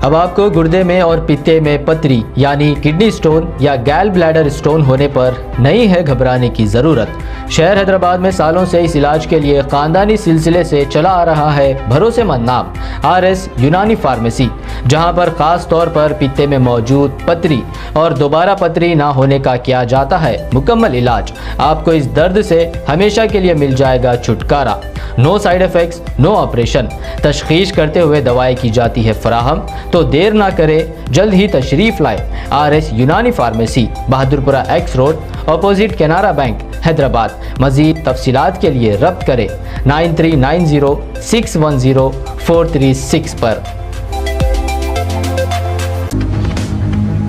अब आपको गुर्दे में और पित्ते में पथरी यानी किडनी स्टोन या गैल ब्लैडर स्टोन होने पर नहीं है घबराने की ज़रूरत। शहर हैदराबाद में सालों से इस इलाज के लिए खानदानी सिलसिले से चला आ रहा है भरोसेमंद नाम RS यूनानी फार्मेसी, जहां पर खास तौर पर पित्ते में मौजूद पथरी और दोबारा पथरी ना होने का किया जाता है मुकम्मल इलाज। आपको इस दर्द से हमेशा के लिए मिल जाएगा छुटकारा। No side effects, no operation. तशखीस करते हुए दवाएं की जाती है फराहम। तो देर ना करें, जल्द ही तशरीफ लाए RS Unani pharmacy, Bahadurpura X road, opposite Canara bank, Hyderabad. मजीद तफसीलात के लिए रब्त करें 9390610436 पर।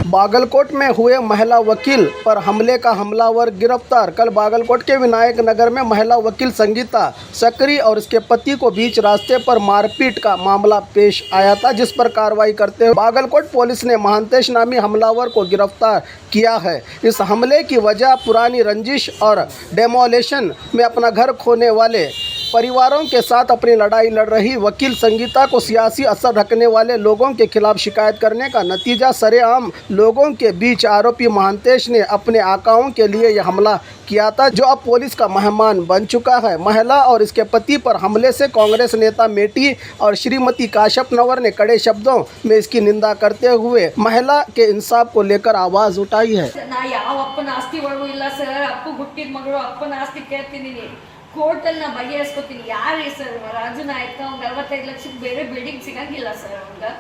बागलकोट में हुए महिला वकील पर हमले का हमलावर गिरफ्तार। कल बागलकोट के विनायक नगर में महिला वकील संगीता सकरी और उसके पति को बीच रास्ते पर मारपीट का मामला पेश आया था, जिस पर कार्रवाई करते हुए बागलकोट पुलिस ने महांतेश नामी हमलावर को गिरफ्तार किया है। इस हमले की वजह पुरानी रंजिश और डेमोलेशन में अपना घर खोने वाले परिवारों के साथ अपनी लड़ाई लड़ रही वकील संगीता को सियासी असर रखने वाले लोगों के खिलाफ शिकायत करने का नतीजा सरेआम लोगों के बीच आरोपी महांतेश ने अपने आकाओं के लिए यह हमला किया था, जो अब पुलिस का मेहमान बन चुका है। महिला और इसके पति पर हमले से कांग्रेस नेता मेटी और श्रीमती काश्यप नवर ने कड़े शब्दों में इसकी निंदा करते हुए महिला के इंसाफ को लेकर आवाज उठाई है। ಕೋರ್ಟಲ್ಲಿ ನಾ ಬಗೆಹರಿಸ್ಕೊತೀನಿ. ಯಾರೇ ಸರ್ ರಾಜು ನಾಯಕ ಅವ್ನು 45 ಲಕ್ಷಕ್ಕೆ ಬೇರೆ ಬಿಲ್ಡಿಂಗ್ ಸಿಗಂಗಿಲ್ಲ ಸರ್. ಅವ್ನಿಗೆ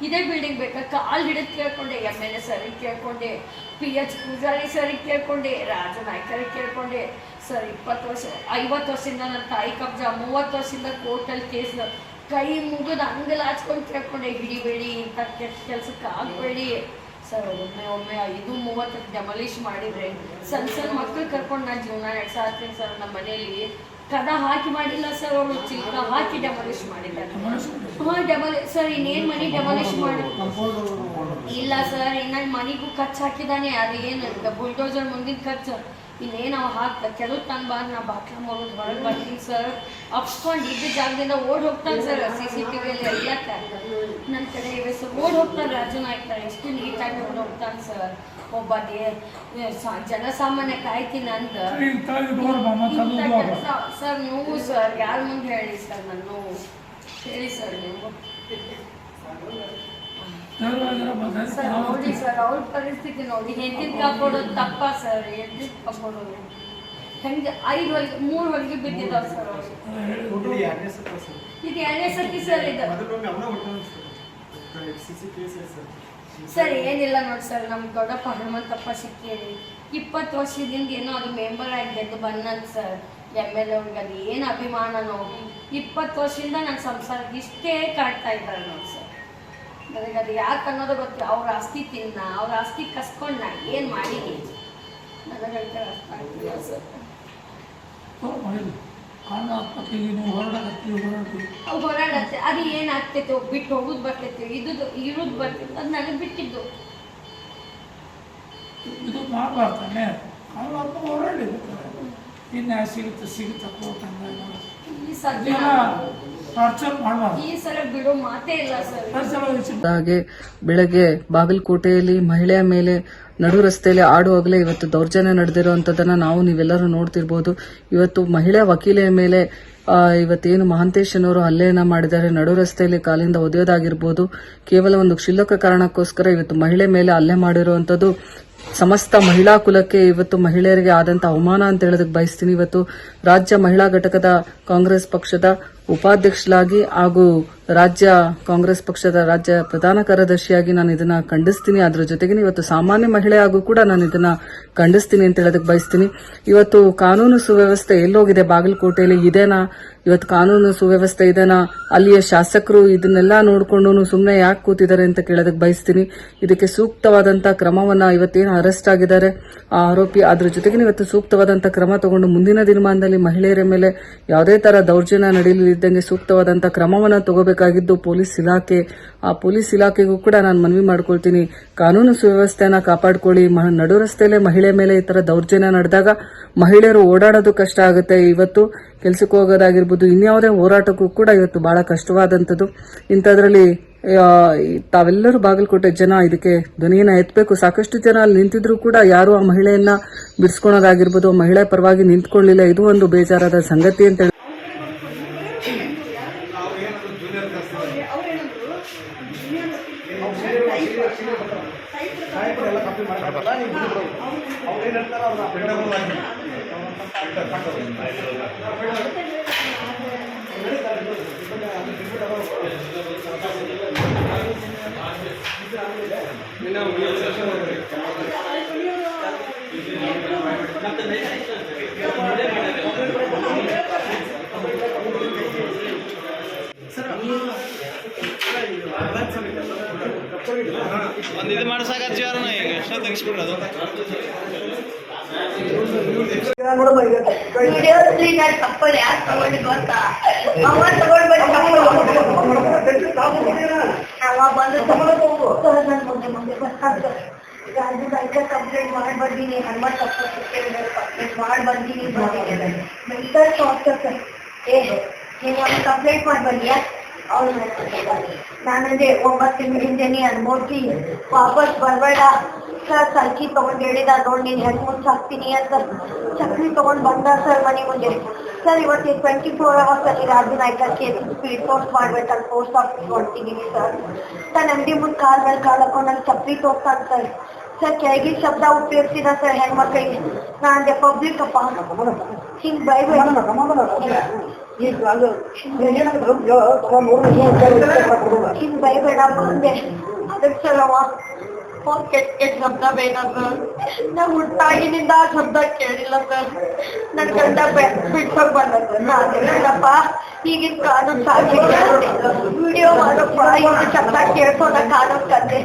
ಇದೇ ಬಿಲ್ಡಿಂಗ್ ಬೇಕಾ? ಕಾಲು ಹಿಡಿದು ಕೇಳ್ಕೊಂಡೆ, MLA ಸರಿಗೆ ಕೇಳ್ಕೊಂಡೆ, PH ಪೂಜಾರಿ ಸರಿಗೆ ಕೇಳ್ಕೊಂಡೆ, ರಾಜು ನಾಯ್ಕರಿಗೆ ಕೇಳ್ಕೊಂಡೆ. ಸರ್ 20 ವರ್ಷ 50 ವರ್ಷದಿಂದ ನನ್ನ ತಾಯಿ ಕಬ್ಜಾ, 30 ವರ್ಷದಿಂದ ಕೋರ್ಟಲ್ಲಿ ಕೇಸ್, ಕೈ ಮುಗಿದು ಅಂಗಲ್ ಹಚ್ಕೊಂಡು ಕೇಳ್ಕೊಂಡೆ, ಹಿಡಿಬೇಡಿ, ಇಂಥ ಕೆಟ್ಟ ಕೆಲಸಕ್ಕೆ ಆಗಬೇಡಿ ಸರ್. ಒಮ್ಮೆ 5-30 ಡೆಮಾಲಿಷ್ ಮಾಡಿದ್ರೆ ಸಣ್ಣ ಮಕ್ಕಳು ಕರ್ಕೊಂಡು ನಾನು ಜೀವನ ನಡೆಸಾತೀನಿ ಸರ್. ನಮ್ಮ ಮನೇಲಿ ಕದ ಹಾಕಿ ಮಾಡಿಲ್ಲ ಸರ್, ಅವಳು ಚಿಲ್ಕ ಹಾಕಿ ಡೆಮಾಲಿಷ್ ಮಾಡಿದ್ದಾರೆ. ಸರ್ ಇನ್ನೇನು ಮನೆ ಡೆಮಾಲಿಷ್ ಮಾಡಿ ಇಲ್ಲ ಸರ್. ಇನ್ನು ಮನೆಗೂ ಖರ್ಚು ಹಾಕಿದ್ದಾನೆ. ಅದು ಏನು ಬುಲ್ಡೋಜರ್ ಮುಂದಿನ ಖರ್ಚು ಇನ್ನೇನು ಅವ ಹಾಕ್ತ ಕೆಲವು ತಂದು ಬಂದು ನಾ ಬಾಕ್ಲ ಮಾಡೋದು ಹೊರಗೆ ಬರ್ತೀನಿ ಸರ್. ಅಪ್ಸ್ಕೊಂಡು ಇದ್ದ ಜಾಗದಿಂದ ಓಡಿ ಹೋಗ್ತಾನೆ ಸರ್. CCTVಯಲ್ಲಿ ಎಲ್ಲಕ್ಕ ನನ್ನ ಕಡೆ ಇವೆ ಸರ್. ಓಡಿ ಹೋಗ್ತಾನೆ ರಾಜು ನಾಯ್ಕ, ಎಷ್ಟು ನೀಟಾಗಿ ಓಡಿ ಹೋಗ್ತಾನೆ ಸರ್. ಒಬ್ಬ ಜನಸಾಮಾನ್ಯ ಕಾಯ್ತೀನಿ ಅಂದ ಸರ್. ನೋವು ಸರ್, ಯಾರ ಮುಂದೆ ಹೇಳಿ ಸರ್? ನನ್ನ ನೋವು ಹೇಳಿ ಸರ್ ನೀವು ಸರ್. ನೋಡಿ ಸರ್, ಅವ್ರ ಪರಿಸ್ಥಿತಿ ನೋಡಿ. ಹೆಂಡತಿನ ಕಾಪಾಡೋದು ತಪ್ಪ ಸರ್? ಹೆಂಡತಿನ ಕಾಪಾಡೋದು ಹೆಂಗೆ? 3 ಹೊಲಿಗೆ ಬಿದ್ದಿದ್ದಾವೆ ಸರ್. ಇದು 2ನೇ ಸತಿ ಸರ್. ಇದು ಸರ್ ಏನಿಲ್ಲ ನೋಡಿ ಸರ್, ನಮ್ಮ ದೊಡ್ಡಪ್ಪ ಹನುಮಂತಪ್ಪ ಸಿಕ್ಕೇರಿ 20 ವರ್ಷದಿಂದ ಏನೋ ಅದು ಮೆಂಬರ್ ಆಗಿ ಗೆದ್ದು ಬಂದಂತ ಸರ್. MLA ಅವ್ರಿಗೆ ಅದು ಏನು ಅಭಿಮಾನನೋ 20 ವರ್ಷದಿಂದ ನನ್ನ ಸಂಸಾರಕ್ಕೆ ಇಷ್ಟೇ ಕಾಡ್ತಾ ಇದ್ದಾರೆ ನೋಡಿ ಸರ್. ನನಗೆ ಅದು ಯಾಕೆ ಅನ್ನೋದು ಗೊತ್ತಿಲ್ಲ. ಅವ್ರ ಆಸ್ತಿ ತಿನ್ನ, ಅವ್ರ ಆಸ್ತಿ ಕಸ್ಕೊಂಡು ನಾ ಏನು ಮಾಡೀನಿ ನನಗೆ ಅರ್ಥ ಆಗ್ತಿಲ್ಲ ಸರ್. ಹೋರಾಡತ್ತೆ ಅದು ಏನಾಗ್ತೈತೆ? ಬಿಟ್ಟು ಹೋಗುದು ಬರ್ತೈತೆ, ಇರುದು ಬರ್ತೈತೆ, ಅದು ನನಗೆ ಬಿಟ್ಟಿದ್ದು. ಈ ಸಲ ಬಿಡೋ ಮಾತೇ ಇಲ್ಲ ಸರ್. ಹಾಗೆ ಬೆಳಗ್ಗೆ ಬಾಗಲಕೋಟೆಯಲ್ಲಿ ಮಹಿಳೆಯ ಮೇಲೆ ನಡು ರಸ್ತೆಯಲ್ಲಿ ಆಡುವಾಗಲೇ ಇವತ್ತು ದೌರ್ಜನ್ಯ ನಡೆದಿರುವಂತದನ್ನ ನೀವೆಲ್ಲರೂ ನೋಡ್ತಿರ್ಬೋದು. ಇವತ್ತು ಮಹಿಳಾ ವಕೀಲೆಯ ಮೇಲೆ ಇವತ್ತೇನು ಮಹಾಂತೇಶನವರು ಹಲ್ಲೆಯನ್ನ ಮಾಡಿದ್ದಾರೆ, ನಡು ರಸ್ತೆಯಲ್ಲಿ ಕಾಲಿಂದ ಒದೆಯೋದಾಗಿರ್ಬೋದು, ಕೇವಲ ಒಂದು ಕ್ಷುಲ್ಲಕ ಕಾರಣಕ್ಕೋಸ್ಕರ ಇವತ್ತು ಮಹಿಳೆ ಮೇಲೆ ಹಲ್ಲೆ ಮಾಡಿರುವಂತದ್ದು ಸಮಸ್ತ ಮಹಿಳಾ ಕುಲಕ್ಕೆ, ಇವತ್ತು ಮಹಿಳೆಯರಿಗೆ ಆದಂತ ಅವಮಾನ ಅಂತ ಹೇಳೋದಕ್ಕೆ ಬಯಸ್ತೀನಿ. ಇವತ್ತು ರಾಜ್ಯ ಮಹಿಳಾ ಘಟಕದ ಕಾಂಗ್ರೆಸ್ ಪಕ್ಷದ ಉಪಾಧ್ಯಕ್ಷರಾಗಿ ಹಾಗೂ ರಾಜ್ಯ ಕಾಂಗ್ರೆಸ್ ಪಕ್ಷದ ರಾಜ್ಯ ಪ್ರಧಾನ ಕಾರ್ಯದರ್ಶಿಯಾಗಿ ನಾನು ಇದನ್ನ ಖಂಡಿಸ್ತೀನಿ. ಅದ್ರ ಜೊತೆಗೆ ಇವತ್ತು ಸಾಮಾನ್ಯ ಮಹಿಳೆಯಾಗೂ ಕೂಡ ನಾನು ಇದನ್ನ ಖಂಡಿಸ್ತೀನಿ ಅಂತ ಹೇಳೋದಕ್ಕೆ ಬಯಸ್ತೀನಿ. ಇವತ್ತು ಕಾನೂನು ಸುವ್ಯವಸ್ಥೆ ಎಲ್ಲೋಗಿದೆ? ಬಾಗಲಕೋಟೆಯಲ್ಲಿ ಇದೇನಾ? ಇವತ್ತು ಕಾನೂನು ಸುವ್ಯವಸ್ಥೆ ಇದೆನಾ? ಅಲ್ಲಿಯ ಶಾಸಕರು ಇದನ್ನೆಲ್ಲ ನೋಡ್ಕೊಂಡು ಸುಮ್ಮನೆ ಯಾಕೆ ಕೂತಿದ್ದಾರೆ ಅಂತ ಕೇಳೋದಕ್ಕೆ ಬಯಸ್ತೀನಿ. ಇದಕ್ಕೆ ಸೂಕ್ತವಾದಂತಹ ಕ್ರಮವನ್ನ ಇವತ್ತೇನು ಅರೆಸ್ಟ್ ಆಗಿದ್ದಾರೆ ಆ ಆರೋಪಿ, ಅದ್ರ ಜೊತೆಗೆ ಇವತ್ತು ಸೂಕ್ತವಾದಂತಹ ಕ್ರಮ ತಗೊಂಡು ಮುಂದಿನ ದಿನಮಾನದಲ್ಲಿ ಮಹಿಳೆಯರ ಮೇಲೆ ಯಾವುದೇ ತರ ದೌರ್ಜನ್ಯ ನಡೆಯಲಿದ್ದಂಗೆ ಸೂಕ್ತವಾದಂತಹ ಕ್ರಮವನ್ನ ತಗೋಬೇಕಾಗಿದ್ದು ಪೊಲೀಸ್ ಇಲಾಖೆ. ಆ ಪೊಲೀಸ್ ಇಲಾಖೆಗೂ ಕೂಡ ನಾನು ಮನವಿ ಮಾಡ್ಕೊಳ್ತೀನಿ, ಕಾನೂನು ಸುವ್ಯವಸ್ಥೆಯನ್ನ ಕಾಪಾಡ್ಕೊಳ್ಳಿ. ನಡು ರಸ್ತೆಯಲ್ಲೇ ಮಹಿಳೆ ಮೇಲೆ ಈ ತರ ದೌರ್ಜನ್ಯ ನಡೆದಾಗ ಮಹಿಳೆಯರು ಓಡಾಡೋದು ಕಷ್ಟ ಆಗುತ್ತೆ. ಇವತ್ತು ಕೆಲ್ಸಕ್ಕೆ ಹೋಗೋದಾಗಿರ್ಬೋದು, ಇನ್ಯಾವುದೇ ಹೋರಾಟಕ್ಕೂ ಕೂಡ ಇವತ್ತು ಬಹಳ ಕಷ್ಟವಾದಂಥದ್ದು. ಇಂಥದ್ರಲ್ಲಿ ತಾವೆಲ್ಲರೂ ಬಾಗಲಕೋಟೆ ಜನ ಇದಕ್ಕೆ ಧ್ವನಿಯನ್ನ ಎತ್ತಬೇಕು. ಸಾಕಷ್ಟು ಜನ ಅಲ್ಲಿ ನಿಂತಿದ್ರು ಕೂಡ ಯಾರು ಆ ಮಹಿಳೆಯನ್ನ ಬಿಡಿಸ್ಕೊಳೋದಾಗಿರ್ಬೋದು, ಮಹಿಳೆ ಪರವಾಗಿ ನಿಂತ್ಕೊಳ್ಳಿಲ್ಲ. ಇದು ಒಂದು ಬೇಜಾರಾದ ಸಂಗತಿ ಅಂತ ಹೇಳಿ ಒಂದು ಇದು ಮಾಡಿಸಾಕತ್ತಿ ಯಾರನ್ನ ಈಗ ಎಷ್ಟೋ ತೆಗಿಸ್ಬಿಡ್ರಿ ಅದು ವಿಡಿಯೋಸ್ಲಿ ನಾನು ಚಪ್ಪಲ್ ಯಾಕೆ ತಗೊಂಡು ಗೊತ್ತಾ? ಅವ ತಗೊಂಡು ಅವ ಬಂದು ನನ್ನ ಮುಂದೆ ರಾಜು ಬೈಕ ಕಂಪ್ಲೇಂಟ್ ಮಾಡಿ ಬಂದೀನಿ, ಹನುಮಂತ ಕಂಪ್ಲೇಂಟ್ ಮಾಡಿ ಬಂದೀನಿ. Mental torture sir. ನೀನು ಒಂದು ಕಂಪ್ಲೇಂಟ್ ಮಾಡಿ ಬಂದಿಯಾ? ಅವ್ರು ನಾನಂದೆ 9 ತಿಂಗಳಿಂದ ನೀ ಅನ್ಮೋಡ್ತಿ ವಾಪಸ್ ಬರಬೇಡ ಸರ್. ಸಲ್ಕಿ ತಗೊಂಡು ಹೇಳಿದ ನೋಡಿ ನೀನು ಹೆಣ್ಣು ಮುಂಚೆ ಹಾಕ್ತೀನಿ ಅಂತ ಚಕ್ರಿ ತಗೊಂಡು ಬಂದ ಸರ್ ಮನೆ ಮುಂದೆ. ಸರ್ ಇವತ್ತು 24 hours ಅಲ್ಲಿ Raju Naik case speed post ಮಾಡ್ಬೇಕಂತ ಪೋಸ್ಟ್ ಆಫೀಸ್ ಹೊಡ್ತಿದ್ದೀನಿ ಸರ್. ನನ್ನ ಅಂಗಡಿ ಮುಂದೆ ಕಾಲ್ ಮೇಲೆ ಕಾಲ್ ಹಾಕೊಂಡು ನಂಗೆ ಚಪ್ರಿ ತೋರ್ಸ್ತಾನೆ ಸರ್. ಸರ್ ಕೆಳಗಿನ ಶಬ್ದ ಉಪಯೋಗಿಸಿದ ಸರ್ ಹೆಣ್ಮಕ್ಳಿಗೆ. ನಾನಂದೆ ಪಬ್ಲಿಕ್ ಅಪ್ಪ ಹಿಂಗೆ ಬೈಬೇಡ, ಹಿಂಗೆ ಬೈಬೇಡ ಬಂದೆ. ಅದಕ್ಕೆ ಸರ್ ಅವ ಕೆಟ್ಟ ಶಬ್ದ ಬೇಡ ಸರ್. ನಾನು ಹುಟ್ಟಾಗಿನಿಂದ ಆ ಶಬ್ದ ಕೇಳಿಲ್ಲ ಸರ್. ನನ್ನ ಗಂಡ ಬಿಟ್ಟೋಗಿ ಬಂದ ಸರ್. ನಾನೇನಪ್ಪ ಈಗಿನ ಕಾನೂನು ಸಾಧ್ಯ ವಿಡಿಯೋ ಮಾಡಪ್ಪ, ಈಗ ಶಬ್ದ ಕೇಳ್ಕೊಂಡ ಕಾನೂನು ಕತೆ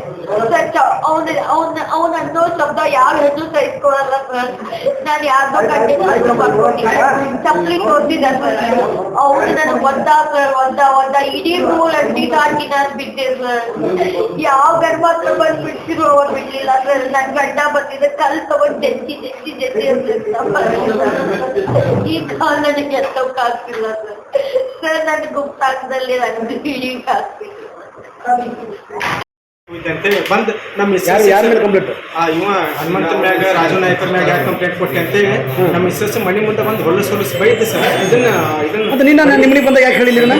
ಸರ್. ಅವನ ಅನ್ನೋ ಶಬ್ದ ಯಾವ ಹೆಣ್ಣು ಸಹಿಸ್ಕೊಳಲ್ಲ ಸರ್. ನಾನು ಯಾರ್ದೋ ಕಂಡು ಬರ್ಕೊಂಡಿದ್ದೆ, ಚಪ್ಪಲಿ ತೋರಿಸಿದೆ ಸರ್. ಅವ್ರು ನನಗೆ ಒದ್ದ ಇಡೀ ರೂಲ್ ಅಂಗಡಿ ದಾಟಿ ನಾನು ಬಿದ್ದೆ ಸರ್. ಯಾವ ಗರ್ಭತ್ರ ಬಂದು ಬಿಡ್ಸಿದ್ರು ಅವ್ರು ಬಿಡ್ಲಿಲ್ಲ ಸರ್. ನನ್ ಗಂಡ ಬಂದಿದ್ದೆ ಕಲ್ ತಗೊಂಡು ಜೆತ್ತಿ ಈ ಕಾಲ ನನಗೆ ಎತ್ತೋಕ್ಕಾಗ್ತಿಲ್ಲ ಸರ್. ಸರ್ ನನ್ನ ಗುಪ್ತಾಂಗದಲ್ಲಿ ನನಗೆ ಹಿಡಿಯಕ್ಕೆ ಆಗ್ತಿಲ್ಲ. ಬಂದ್ ನಮ್ಮ ಕಂಪ್ಲೇಂಟ್ ಇವ ಹನುಮಂತ ಮ್ಯಾಗ ರಾಜು ನಾಯ್ಕರ ಮ್ಯಾಗ ಯಾಕೆ ಕಂಪ್ಲೇಂಟ್ ಕೊಟ್ಟೆ ಅಂತೇಳಿ ನಮ್ಮ ಮಿಸ್ಸಸ್ ಮನೆ ಮುಂದೆ ಬಂದು ಹೊಲಸು ಬೈತೆ ಸರ್. ಇದನ್ನ ನಿಮ್ಮನೆ ಬಂದ ಯಾಕೆ ಹೇಳಿಲ್ಲ?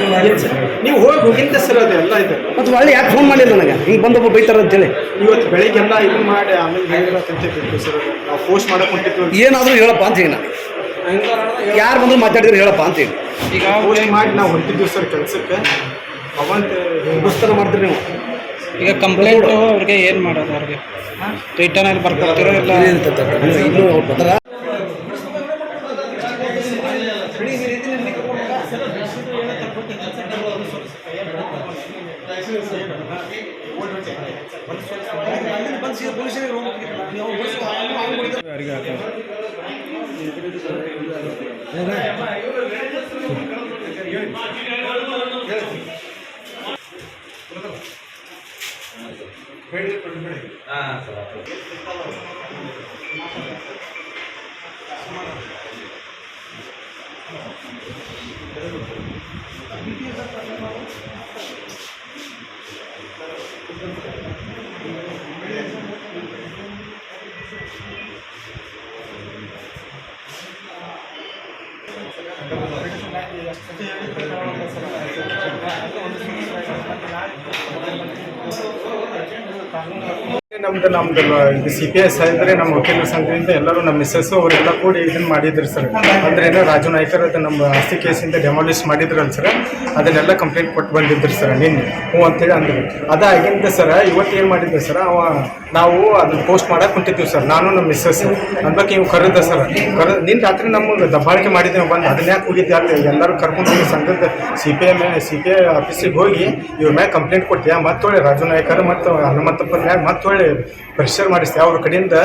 ನೀವು ಹೋಗಿದ್ದೆ ಸರ್. ಅದೆಲ್ಲ ಇದೆ. ಮತ್ತು ಒಳ್ಳೆ ಯಾಕೆ ಫೋನ್ ಮಾಡಿಲ್ಲ ನನಗೆ? ಹಿಂಗೆ ಬಂದೊಬ್ಬ ಬೈತಾರ ಅಂತೇಳಿ ಇವತ್ತು ಬೆಳಿಗ್ಗೆಲ್ಲ ಇದನ್ನ ಮಾಡಿ ಆಮೇಲೆ ಹೇಳಿರತ್ತಂತ ಸರ್. ನಾವು ಪೋಸ್ಟ್ ಮಾಡಕ್ ಹೊಂಟಿದ್ವಿ. ಏನಾದರೂ ಹೇಳಪ್ಪ ಅಂತ ಹೇಳಿ ನಾನು ಯಾರು ಬಂದ್ರು ಮಾತಾಡಿದ್ರೆ ಹೇಳಪ್ಪ ಅಂತ ಹೇಳಿ ಈಗ ಪೋಸ್ಟ್ ಮಾಡಿ ನಾವು ಹೊಂಟಿದ್ವಿ ಸರ್ ಕೆಲಸಕ್ಕೆ. ಅವಂತ ಹಿಂಗೋಸ್ಕರ ಮಾಡ್ತೀರಿ ನೀವು. ಈಗ ಕಂಪ್ಲೇಂಟ್ ಅವ್ರಿಗೆ ಏನು ಮಾಡೋದು? ಅವ್ರಿಗೆ ರಿಟರ್ನ್ ಅಲ್ಲಿ ಬರ್ಕೊಳ್ತಿರೋ ಇಲ್ಲ ಇನ್ನೂ ಅವ್ರು ಬರ್ತಾರ? ನಮ್ದು ಇದು CPI ಸಾಯಿದ್ರೆ ನಮ್ಮ ವಕೀಲರ ಸಂಘದಿಂದ ಎಲ್ಲರೂ ನಮ್ಮ ಮಿಸ್ಸಸ್ಸು ಅವರೆಲ್ಲ ಕೂಡಿ ಇದನ್ನು ಮಾಡಿದ್ರು ಸರ್. ಅಂದ್ರೆ ಏನೋ ರಾಜು ನಾಯ್ಕರ್ ನಮ್ಮ ಆಸ್ತಿ ಕೇಸಿಂದ ಡೆಮಾಲಿಷ್ ಮಾಡಿದ್ರಲ್ಲ ಸರ್. ಅದನ್ನೆಲ್ಲ ಕಂಪ್ಲೇಂಟ್ ಕೊಟ್ಟು ಬಂದಿದ್ರು ಸರ್ ನಿನ್ನೆ. ಹ್ಞೂ ಅಂತೇಳಿ ಅಂದರು. ಅದಾಗಿಂದ ಸರ್ ಇವತ್ತು ಏನು ಮಾಡಿದ್ದೆ ಸರ್, ನಾವು ಅದನ್ನ ಪೋಸ್ಟ್ ಮಾಡಕ್ಕೆ ಕುಂತಿದ್ವಿ ಸರ್. ನಾನು ನಮ್ಮ ಮಿಸ್ಸಸ್ ಅನ್ಬೇಕು ಇವು ಕರೆದ ಸರ್. ನಿನ್ನ ರಾತ್ರಿ ನಮಗೆ ದಬ್ಬಾಳಿಕೆ ಮಾಡಿದ್ದೇವೆ ಬಂದು. ಅದನ್ನ ಯಾಕೆ ಹೋಗಿದ್ದೆ ಅಲ್ಲಿ ಎಲ್ಲರೂ ಕರ್ಕೊಂಡು ಹೋಗಿ ಸಂಘದ CPI ಆಫೀಸಿಗೆ ಹೋಗಿ ಇವ್ರ ಮ್ಯಾಗ ಕಂಪ್ಲೇಂಟ್ ಕೊಟ್ಟಿಯಾ. ಮತ್ತೊಳ್ಳೆ ರಾಜು ನಾಯ್ಕರ್ ಮತ್ತು ಹನುಮಂತಪ್ಪನ ಮ್ಯಾಗ ಮತ್ತೊಳ್ಳೆ ಪ್ರೆಷರ್ ಮಾಡಿಸ್ತೆ. ಅವ್ರ ಕಡೆಯಿಂದ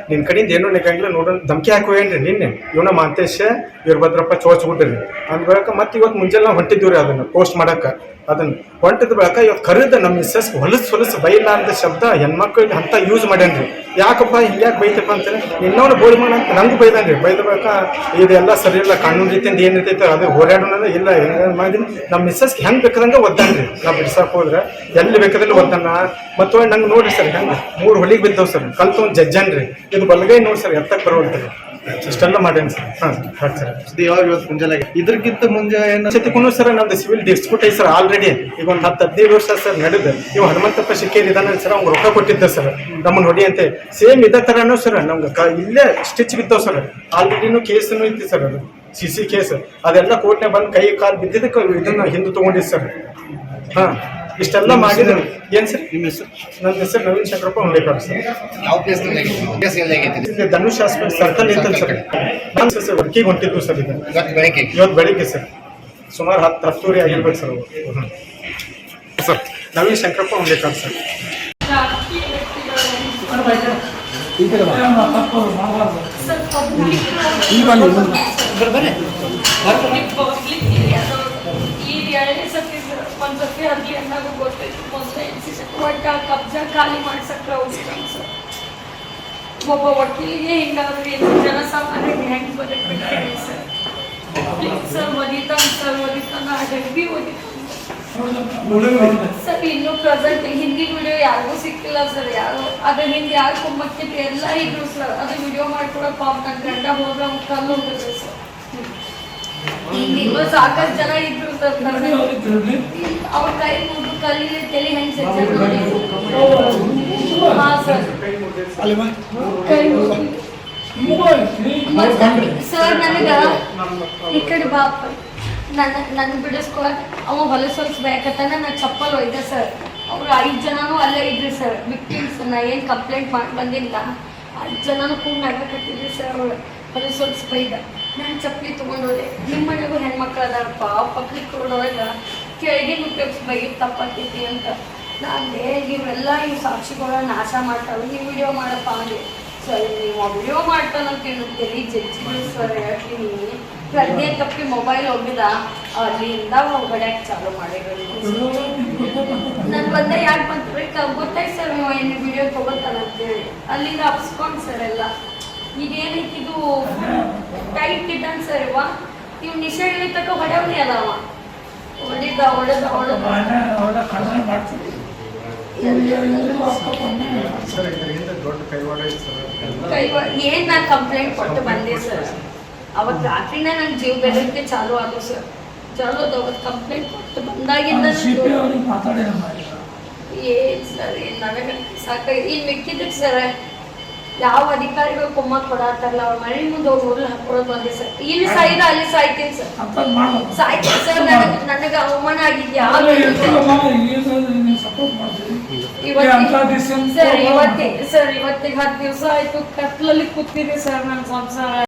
ನಿನ್ನ ಕಡೆಯಿಂದ ಏನೂ ನೆಗಂಗಿಲ್ಲ ನೋಡೋಣ ಧಮಕಿ ಹಾಕುವೇನ್ರಿ. ನಿನ್ನೆ ಇವನ ಮಾಂತೇಶ್ ವೀರಭದ್ರಪ್ಪ ಚೋಚ್ಬಿಟ್ರಿ ಅಂದ ಬಳಿಕ ಮತ್ತೆ ಇವತ್ತು ಮುಂಜಾನೆ ನಾವು ಹೊಂಟಿದ್ದೀವಿ ರೀ ಅದನ್ನು ಪೋಸ್ಟ್ ಮಾಡಕ್ಕೆ ಅದನ್ನು ಹೊಂಟಿದ ಬಳಿಕ ಇವತ್ತು ಕರೆದ ನಮ್ಮ ಮಿಸ್ಸಸ್ ಹೊಲಸು ಬೈಲಾರ್ದ ಶಬ್ದ ಹೆಣ್ಮಕ್ಳಿಗೆ ಅಂತ ಯೂಸ್ ಮಾಡ್ಯಾನ್ರಿ. ಯಾಕಪ್ಪ ಹಿಂಗ್ಯಾಕೆ ಬೈತಪ್ಪ ಅಂತೇಳಿ ಇನ್ನೊಂದು ಬೋಳಿ ಮಾಡ ಅಂತ ನಂಗೆ ಬೈದಾನ್ರಿ. ಬೈದ ಬಳಿಕ ಇದೆಲ್ಲ ಸರಿ ಇಲ್ಲ, ಕಾನೂನು ರೀತಿಯಿಂದ ಏನು ಇರ್ತೈತೆ ಅದು ಹೋರಾಡೋಣ ಇಲ್ಲ ಹೆಂಗೆ ಮಾಡಿ ನಮ್ಮ ಮಿಸ್ಸಸ್ಗೆ ಹೆಂಗೆ ಬೇಕಾದಂಗೆ ಒದ್ದಾನ್ರಿ. ನಾವು ಬಿಡ್ಸಕ್ಕೆ ಹೋದ್ರೆ ಎಲ್ಲಿ ಬೇಕಾದಲ್ಲಿ ಒದ್ದಾನ. ಮತ್ತು ನಂಗೆ ನೋಡ್ರಿ ಸರ್ ಹೆಂಗೆ 3 ಹೊಲಿಗೆ ಬಿದ್ದವು ಸರ್. ಕಲ್ತು ಒಂದು ಜಜ್ಜನ್ರಿ. ಇದು ಬಲಗೈ ನೋಡಿ ಸರ್ ಎತ್ತಕ್ಕೆ ಬರುವಂಥದ್ದು ಇಷ್ಟೆಲ್ಲ ಮಾಡ್ಯಾನ ಸರ್. ಹಾಂ ಸರ್ ಯಾವಾಗ ಇವತ್ತು ಮುಂಜಾನೆ ಇದಕ್ಕಿಂತ ಮುಂಜೆ ಏನು ಸತಿಗೂ ಸರ್ ನಮ್ದು ಸಿವಿಲ್ ಡಿಸ್ಪ್ಯೂಟ್ ಐತೆ ಸರ್ ಆಲ್ರೆಡಿ. ಈಗ ಒಂದು 10-15 ವರ್ಷ ಸರ್ ನಡೆದು ಇವು ಹನುಮಂತಪ್ಪ ಶಿಕ್ಕೇರಿ ಇದಾನೆ ಸರ್. ಅವ್ನು ರೊಕ್ಕ ಕೊಟ್ಟಿದ್ದ ಸರ್ ನಮ್ಮನ್ನು ಹೊಡಿ ಅಂತ. ಸೇಮ್ ಇದೇ ಥರನೂ ಸರ್ ನಮ್ಗೆ ಇಲ್ಲೇ ಸ್ಟಿಚ್ ಬಿದ್ದಾವ ಸರ್. ಆಲ್ರೆಡಿನೂ ಕೇಸನ್ನು ಐತಿ ಸರ್. ಅದು CC ಕೇಸ್ ಅದೆಲ್ಲ ಕೋರ್ಟ್ನಾಗ ಬಂದು ಕೈ ಕಾಲು ಬಿದ್ದಿದ್ದಕ್ಕೆ ಇದನ್ನು ಹಿಂದೆ ತೊಗೊಂಡಿದ್ದು ಸರ್. ಹಾಂ ಇಷ್ಟೆಲ್ಲ ಮಾಡಿದ್ರು. ಏನು ಸರ್ ನಿಮ್ಮ ಹೆಸರು? ನನ್ನ ಹೆಸರು ನವೀನ್ ಶಂಕರಪ್ಪ ಹುಂಡೇಕರ್ ಸರ್. ಯಾವ ಪ್ಲೇಸ್ ಧನುಷ್ ಹಾಸ್ಪಿಟಲ್ ಸರ್ಕಲ್ ಇತ್ತಲ್ಲ ಸರ್. ನಾನು ಸರ್ ವರ್ಕಿಗೆ ಹೊಂಟಿದ್ವು ಸರ್. ಇದು ಇವತ್ತು ಬೆಳಿಗ್ಗೆ ಸರ್ ಸುಮಾರು 10-10 ಆಗಿರ್ಬೇಕು sir. Sir Naveen Shankarappa Hundekar sir. ಒಂದ್ಸತಿ ಅಲ್ಲಿ ಏನಾದ್ರು ಗೊತ್ತಾಯ್ತು ಮೊದಲೇ ಒಟ್ಟ ಕಬ್ಜಾ ಖಾಲಿ ಮಾಡ್ಸಕ್ಕೆ ಅವಸರ ಸರ್. ಒಬ್ಬ ವಕೀಲಿಗೆ ಹಿಂಗಾದ್ರೆ ಜನಸಾಮಾನ್ಯರಿಗೆ ಹೆಂಗೆ ಬದುಕ್ಬೇಕು ಸರ್. ಪ್ಲೀಸ್ ಸರ್ ಒದಿತಾನ ಹೆವಿ ಸರ್. ಇನ್ನೂ ಪ್ರೆಸೆಂಟ್ ಹಿಂದಿ ವಿಡಿಯೋ ಯಾರಿಗೂ ಸಿಕ್ಕಿಲ್ಲ ಸರ್. ಯಾರು ಅದ್ರ ಹಿಂದೆ ಯಾರು ಕುಮ್ಮಕ್ಕಿತ್ತು ಎಲ್ಲ ಇದ್ರು ಸರ್. ಅದು ವಿಡಿಯೋ ಮಾಡ್ಕೊಡೋ ಪಾಪ ನನ್ನ ಗಂಡ ಹೋದ್ರೆ ಅವ್ನು ಕಲ್ಲು ಹೋಗಿದ್ರೆ ಸರ್. ಹಿಂದಿಗೂ ಸಾಕಷ್ಟು ಜನ ಇದ್ರು ಸರ್. ಅವ್ರ ಕೈ ಮುಗಿದು ಕಲ್ಲಿಗೆ ತಲೆ ಹೆಂಗೆ ಸೆಚ್ಚರ್ ಮಾಡಿ. ಹಾಂ ಸರ್ ಕೈ ಸರ್ ನನಗೆ ಈ ಕಡೆ ಬಾಪ ನನ್ನ ಬಿಡಿಸ್ಕೊ ಅವ ಹೊಲಸೊಲ್ಸ್ ಬೇಕತ್ತಾನ. ನಾನು ಚಪ್ಪಲ್ ಒಯ್ದೆ ಸರ್. ಅವ್ರು 5 ಜನನೂ ಅಲ್ಲೇ ಇದ್ರಿ ಸರ್ ವಿಕ್ಟಿಮ್ಸ್. ನಾ ಏನು ಕಂಪ್ಲೇಂಟ್ ಮಾಡಿ ಬಂದಿಲ್ಲ. 5 ಜನನೂ ಕೂಡ ನಗಕತ್ತಿದ್ರಿ ಸರ್. ಅವಳು ಹೊಲಸೊಲ್ಸ್ ಬೈದ. ನಾನು ಚಪ್ಪಲಿ ತೊಗೊಂಡೋದೆ. ನಿಮ್ಮ ಮನೆಗೂ ಹೆಣ್ಮಕ್ಳು ಅದಾರಪ್ಪ ಪಬ್ಲಿಕ್ ರೋಡೊಳಗೆ ಕೆಳಗಿನ ಉಪಯೋಗಿಸಿ ಬೈಗೆ ತಪ್ಪಾಗ್ತೈತಿ ಅಂತ. ನಾನು ಇವೆಲ್ಲ ಇವು ಸಾಕ್ಷಿಗಳ ನಾಶ ಮಾಡ್ತಾವೆ. ನೀವು ವಿಡಿಯೋ ಮಾಡಪ್ಪ ಅಂದೆ ಸರ್. ನೀವು ವಿಡಿಯೋ ಮಾಡ್ತಾನಂತ ಹೇಳುತ್ತೇಳಿ ಜಡ್ಜಿಗಳು ಸರ್ ಹೇಳ್ತೀನಿ. ಪ್ರಜ್ಞೆ ತಪ್ಪಿ ಮೊಬೈಲ್ ಹೋಗಿದ ಅಲ್ಲಿಂದ ಹೊಡ್ಯಾಕೆ ಚಾಲು ಮಾಡಿರೋದು. ನಾನು ಬಂದೆ ಯಾಕೆ ಬಂತಾರೆ ಗೊತ್ತಾಯ್ತು ಸರ್. ನೀವು ಏನು ವಿಡಿಯೋ ತೊಗೋತಾನ ಅಂತೇಳಿ ಅಲ್ಲಿಂದ ಅಪ್ಸ್ಕೊಂಡು ಸರ್ ಎಲ್ಲ. ಈಗೇನೈತಿ ಇದು ಟೈಟ್ ಇದ್ದಾನೆ ಸರ್. ಇವ ಇವ್ ನಿಷೇಧ ತಕ್ಕ ಹೊಡೆಯವನೇ ಅಲ್ಲ. ಅವ ಹೊಡೆದ ಏನ್ ನಾ ಕಂಪ್ಲೇಂಟ್ ಕೊಟ್ಟು ಬಂದೆ ಸರ್. ಅವತ್ತು ರಾತ್ರಿನ ನನ್ನ ಜೀವ ಬೆದರಿಕೆ ಚಾಲು ಆದವು ಸರ್. ಚಾಲು ಅದು ಅವತ್ತು ಕಂಪ್ಲೇಂಟ್ ಕೊಟ್ಟು ಬಂದಾಗಿಂದ ಏನ್ ಸರ್ ನನಗೆ ಸಾಕ. ಇನ್ನು ಮಿಕ್ಕಿದ್ದಕ್ಕೆ ಸರ್ ಯಾವ ಅಧಿಕಾರಿಗಳು ಕುಮ್ಮ ಕೊಡತ್ತಾರಲ್ಲ ಅವ್ರ ಮನೆ ಮುಂದೆ ಅವ್ರು ಹುಲ್ಲು ಹಾಕೊಳ್ಳೋದು ಒಂದೇ ಸರ್. ಇಲ್ಲಿ ಸಾಯ್ದ ಅಲ್ಲಿ ಸಾಯ್ತೀನಿ ಸರ್. ಸಾಯ್ತೀನಿ ಸರ್. ನನಗೆ ಅವಮಾನ ಆಗಿದ್ದು ಯಾವ ಇವತ್ತಿಗೆ 10 ದಿವಸ ಆಯ್ತು ಕತ್ಲಲ್ಲಿ ಕೂತಿದೆ ಸರ್ ನನ್ನ ಸಂಸಾರ.